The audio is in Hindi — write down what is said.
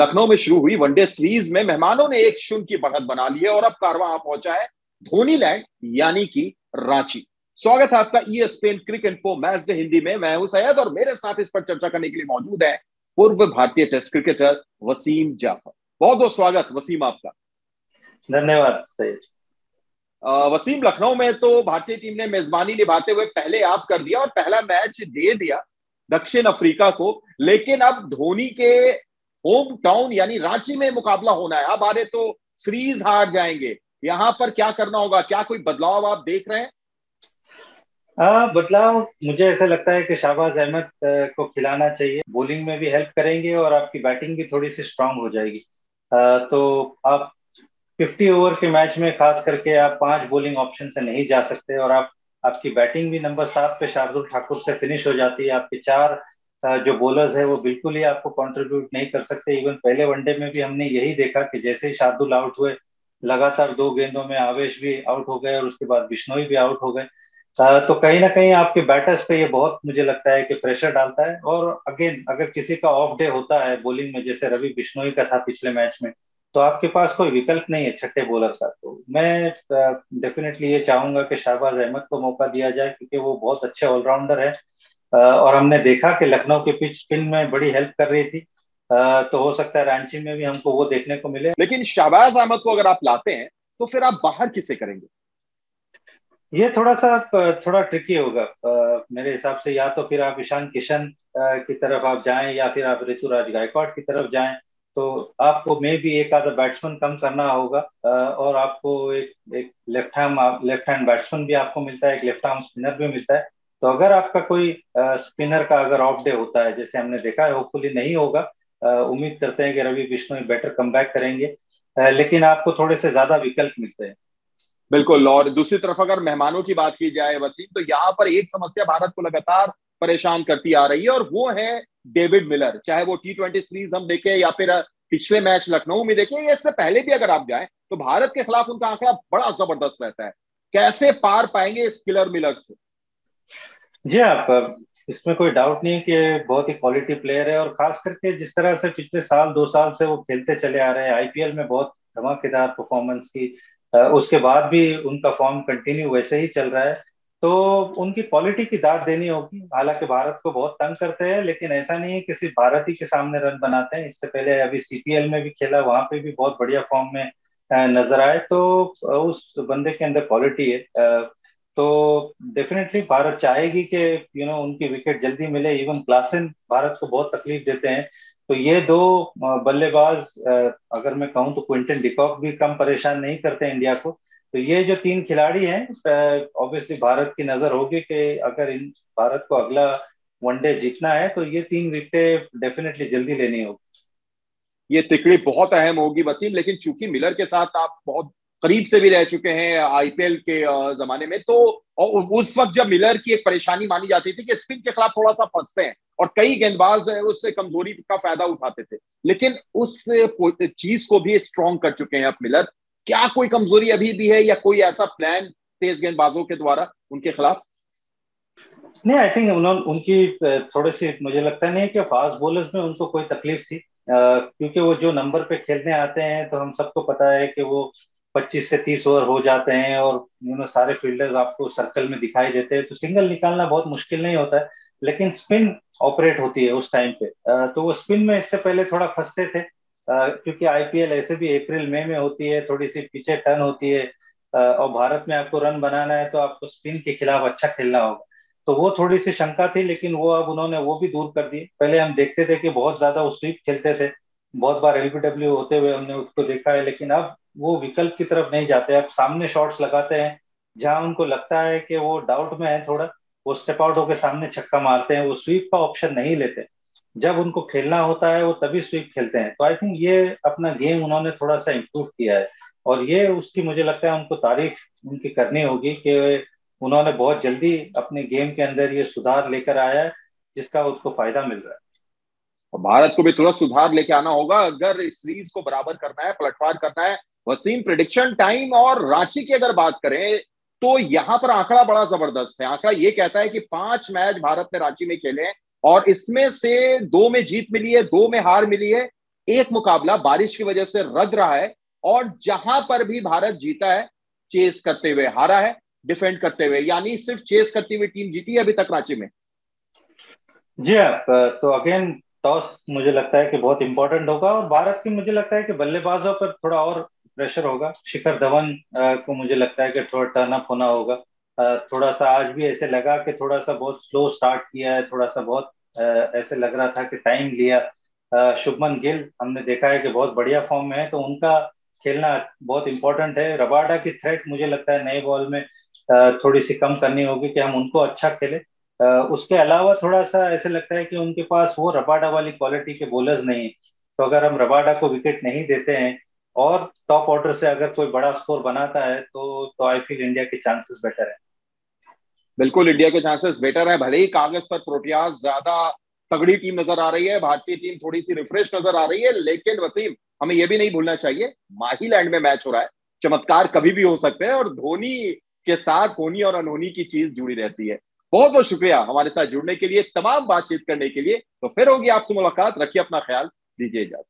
लखनऊ में शुरू हुई वनडे सीरीज में मेहमानों ने 1-0 की बढ़त बना ली है और अब कारवां पहुंचा है धोनी लैंड यानी कि रांची। स्वागत है आपका ESPN cricket info match day Hindi में। मैं हूं सैयद और मेरे साथ इस पर चर्चा करने के लिए मौजूद है पूर्व भारतीय टेस्ट क्रिकेटर वसीम जाफर। बहुत बहुत स्वागत वसीम आपका। धन्यवाद सैयद। वसीम, लखनऊ में तो भारतीय टीम ने मेजबानी निभाते हुए पहले आप कर दिया और पहला मैच दे दिया दक्षिण अफ्रीका को, लेकिन अब धोनी के होम टाउन यानी रांची में मुकाबला होना है। अब आरे तो सीरीज हार जाएंगे, यहां पर क्या करना होगा? क्या कोई बदलाव आप देख रहे हैं? बदलाव मुझे ऐसा लगता है कि शाहबाज अहमद को खिलाना चाहिए। बॉलिंग में भी हेल्प करेंगे और आपकी बैटिंग भी थोड़ी सी स्ट्रांग हो जाएगी। तो आप 50 ओवर के मैच में खास करके आप 5 बॉलिंग ऑप्शन से नहीं जा सकते और आपकी बैटिंग भी नंबर 7 पे शार्दुल ठाकुर से फिनिश हो जाती है। आपके 4 जो बॉलर्स है वो बिल्कुल ही आपको कंट्रीब्यूट नहीं कर सकते। इवन पहले वनडे में भी हमने यही देखा कि जैसे ही शार्दुल आउट हुए लगातार 2 गेंदों में आवेश भी आउट हो गए और उसके बाद बिश्नोई भी आउट हो गए। तो कहीं ना कहीं आपके बैटर्स पे ये बहुत मुझे लगता है कि प्रेशर डालता है। और अगेन अगर किसी का ऑफ डे होता है बॉलिंग में, जैसे रवि बिश्नोई का था पिछले मैच में, तो आपके पास कोई विकल्प नहीं है छठे बॉलर का। तो मैं डेफिनेटली ये चाहूंगा कि शाहबाज अहमद को मौका दिया जाए क्योंकि वो बहुत अच्छे ऑलराउंडर है। और हमने देखा कि लखनऊ की पिच स्पिन में बड़ी हेल्प कर रही थी। तो हो सकता है रांची में भी हमको वो देखने को मिले। लेकिन शाहबाज अहमद को अगर आप लाते हैं तो फिर आप बाहर किसे करेंगे? ये थोड़ा ट्रिकी होगा मेरे हिसाब से। या तो फिर आप ईशान किशन की तरफ आप जाएं या फिर आप ऋतुराज गायकवाड़ की तरफ जाएं। तो आपको मे भी एक आधा बैट्समैन कम करना होगा और आपको एक लेफ्ट हैंड बैट्समैन भी आपको मिलता है, एक लेफ्ट आर्म स्पिनर भी मिलता है। तो अगर आपका कोई स्पिनर का अगर ऑफ डे होता है, जैसे हमने देखा है, होपफुली नहीं होगा, उम्मीद करते हैं कि रवि बिश्नोई बेटर कमबैक करेंगे, लेकिन आपको थोड़े से ज्यादा विकल्प मिलते हैं। बिल्कुल। और दूसरी तरफ अगर मेहमानों की बात की जाए वसीम, तो यहाँ पर एक समस्या भारत को लगातार परेशान करती आ रही है और वो है डेविड मिलर। चाहे वो T20 सीरीज हम देखें या फिर पिछले मैच लखनऊ में देखें या इससे पहले भी अगर आप जाएं, तो भारत के खिलाफ उनका आंकड़ा बड़ा जबरदस्त रहता है। कैसे पार पाएंगे इस किलर मिलर से? जी, आप इसमें कोई डाउट नहीं है कि बहुत ही क्वालिटी प्लेयर है। और खास करके जिस तरह से पिछले साल 2 साल से वो खेलते चले आ रहे हैं, आईपीएल में बहुत धमाकेदार परफॉर्मेंस की, उसके बाद भी उनका फॉर्म कंटिन्यू वैसे ही चल रहा है। तो उनकी क्वालिटी की दाद देनी होगी। हालांकि भारत को बहुत तंग करते हैं, लेकिन ऐसा नहीं है कि सिर्फ भारत ही के सामने रन बनाते हैं। इससे पहले अभी सीपीएल में भी खेला, वहां पे भी बहुत बढ़िया फॉर्म में नजर आए। तो उस बंदे के अंदर क्वालिटी है। तो डेफिनेटली भारत चाहेगी कि उनकी विकेट जल्दी मिले। इवन क्लासन भारत को बहुत तकलीफ देते हैं। तो ये 2 बल्लेबाज, अगर मैं कहूँ तो क्विंटन डिकॉक भी कम परेशान नहीं करते इंडिया को। तो ये जो 3 खिलाड़ी हैं, ऑब्वियसली भारत की नजर होगी कि अगर इन भारत को अगला वनडे जीतना है तो ये 3 विकेटें डेफिनेटली जल्दी लेनी होगी। ये तिकड़ी बहुत अहम होगी वसीम, लेकिन चूंकि मिलर के साथ आप बहुत करीब से भी रह चुके हैं आईपीएल के जमाने में, तो और उस वक्त जब मिलर की एक परेशानी मानी जाती थी कि स्पिन के खिलाफ थोड़ा सा फंसते हैं और कई गेंदबाज उससे कमजोरी का फायदा उठाते थे, लेकिन उस चीज को भी स्ट्रॉन्ग कर चुके हैं अब मिलर। क्या कोई कमजोरी अभी भी है या कोई ऐसा प्लान तेज गेंदबाजों के द्वारा उनके खिलाफ? नहीं, आई थिंक उनकी थोड़ी सी मुझे लगता नहीं है कि फास्ट बॉलर्स में उनको कोई तकलीफ थी, क्योंकि वो जो नंबर पे खेलने आते हैं तो हम सबको पता है कि वो 25 से 30 ओवर हो जाते हैं और सारे फील्डर्स आपको सर्कल में दिखाई देते हैं। तो सिंगल निकालना बहुत मुश्किल नहीं होता है। लेकिन स्पिन ऑपरेट होती है उस टाइम पे, तो वो स्पिन में इससे पहले थोड़ा फंसते थे, क्योंकि आईपीएल ऐसे भी अप्रैल मई में होती है, थोड़ी सी पीछे टर्न होती है, और भारत में आपको रन बनाना है तो आपको स्पिन के खिलाफ अच्छा खेलना होगा। तो वो थोड़ी सी शंका थी, लेकिन वो अब उन्होंने वो भी दूर कर दी। पहले हम देखते थे कि बहुत ज्यादा वो स्वीप खेलते थे, बहुत बार एलबीडब्ल्यू होते हुए हमने उसको देखा है, लेकिन अब वो विकल्प की तरफ नहीं जाते। अब सामने शॉट्स लगाते हैं, जहां उनको लगता है कि वो डाउट में है थोड़ा, वो स्टेप आउट होकर सामने छक्का मारते हैं। वो स्वीप का ऑप्शन नहीं लेते। जब उनको खेलना होता है वो तभी स्वीप खेलते हैं। तो आई थिंक ये अपना गेम उन्होंने थोड़ा सा इम्प्रूव किया है और ये उसकी मुझे लगता है उनको तारीफ उनकी करनी होगी कि उन्होंने बहुत जल्दी अपने गेम के अंदर ये सुधार लेकर आया है, जिसका उसको फायदा मिल रहा है। और भारत को भी थोड़ा सुधार लेके आना होगा अगर इस सीरीज को बराबर करना है, पलटवार करना है। वसीम, प्रिडिक्शन टाइम और रांची की अगर बात करें तो यहां पर आंकड़ा बड़ा जबरदस्त है। आंकड़ा ये कहता है कि 5 मैच भारत ने रांची में खेले हैं और इसमें से 2 में जीत मिली है, 2 में हार मिली है। एक मुकाबला बारिश की वजह से रद्द रहा है, और जहां पर भी भारत जीता है चेस करते हुए हारा है, डिफेंड करते हुए, यानी सिर्फ चेस करती हुई टीम जीती है अभी तक रांची में। जी हाँ, तो अगेन टॉस मुझे लगता है कि बहुत इंपॉर्टेंट होगा, और भारत की मुझे लगता है कि बल्लेबाजों पर थोड़ा और प्रेशर होगा। शिखर धवन को मुझे लगता है कि थोड़ा टर्न अप होना होगा। थोड़ा सा आज भी ऐसे लगा कि थोड़ा सा बहुत स्लो स्टार्ट किया है, थोड़ा सा बहुत ऐसे लग रहा था कि टाइम लिया। शुभमन गिल हमने देखा है कि बहुत बढ़िया फॉर्म में है, तो उनका खेलना बहुत इंपॉर्टेंट है। रबाडा की थ्रेट मुझे लगता है नए बॉल में थोड़ी सी कम करनी होगी कि हम उनको अच्छा खेले। उसके अलावा थोड़ा सा ऐसे लगता है कि उनके पास वो रबाडा वाली क्वालिटी के बॉलर्स नहीं है। तो अगर हम रबाडा को विकेट नहीं देते हैं और टॉप ऑर्डर से अगर कोई बड़ा स्कोर बनाता है, तो आई फील इंडिया के चांसेस बेटर है। बिल्कुल इंडिया के चांसेस बेटर है, भले ही कागज पर प्रोटियाज ज्यादा तगड़ी टीम नजर आ रही है, भारतीय टीम थोड़ी सी रिफ्रेश नजर आ रही है, लेकिन वसीम हमें यह भी नहीं भूलना चाहिए माहीलैंड में मैच हो रहा है, चमत्कार कभी भी हो सकते हैं, और धोनी के साथ होनी और अनहोनी की चीज जुड़ी रहती है। बहुत बहुत शुक्रिया हमारे साथ जुड़ने के लिए, तमाम बातचीत करने के लिए। तो फिर होगी आपसे मुलाकात, रखिए अपना ख्याल, दीजिए इजाजत।